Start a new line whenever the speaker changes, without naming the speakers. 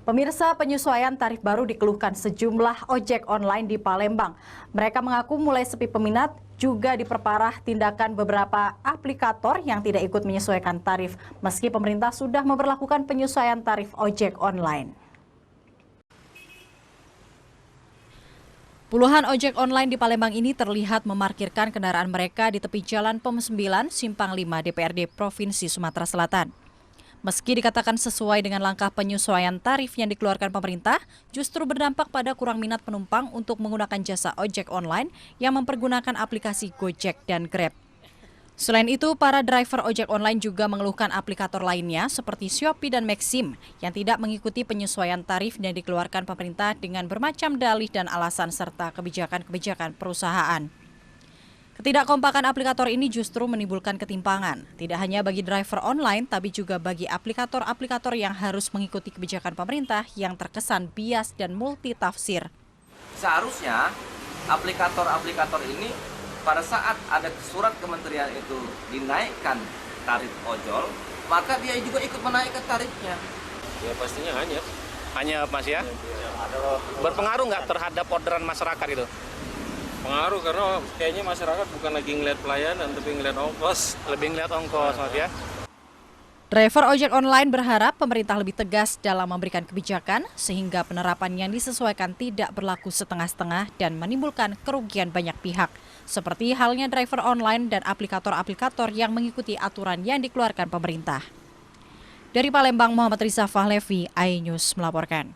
Pemirsa, penyesuaian tarif baru dikeluhkan sejumlah ojek online di Palembang. Mereka mengaku mulai sepi peminat, juga diperparah tindakan beberapa aplikator yang tidak ikut menyesuaikan tarif, meski pemerintah sudah memberlakukan penyesuaian tarif ojek online. Puluhan ojek online di Palembang ini terlihat memarkirkan kendaraan mereka di tepi jalan POM 9, Simpang 5 DPRD Provinsi Sumatera Selatan. Meski dikatakan sesuai dengan langkah penyesuaian tarif yang dikeluarkan pemerintah, justru berdampak pada kurang minat penumpang untuk menggunakan jasa ojek online yang mempergunakan aplikasi Gojek dan Grab. Selain itu, para driver ojek online juga mengeluhkan aplikator lainnya seperti Shopee dan Maxim yang tidak mengikuti penyesuaian tarif yang dikeluarkan pemerintah dengan bermacam dalih dan alasan serta kebijakan-kebijakan perusahaan. Ketidakkompakan aplikator ini justru menimbulkan ketimpangan, tidak hanya bagi driver online, tapi juga bagi aplikator-aplikator yang harus mengikuti kebijakan pemerintah yang terkesan bias dan multitafsir.
Seharusnya aplikator-aplikator ini pada saat ada surat kementerian itu dinaikkan tarif ojol, maka dia juga ikut menaikkan tarifnya.
Ya pastinya hanya Mas ya. Berpengaruh nggak terhadap orderan masyarakat itu?
Pengaruh karena kayaknya masyarakat bukan lagi ngeliat pelayanan tapi ngeliat ongkos.
Lebih ngeliat ongkos ya.
Driver ojek online berharap pemerintah lebih tegas dalam memberikan kebijakan sehingga penerapan yang disesuaikan tidak berlaku setengah-setengah dan menimbulkan kerugian banyak pihak. Seperti halnya driver online dan aplikator-aplikator yang mengikuti aturan yang dikeluarkan pemerintah. Dari Palembang, Muhammad Rizafah Levi, iNews melaporkan.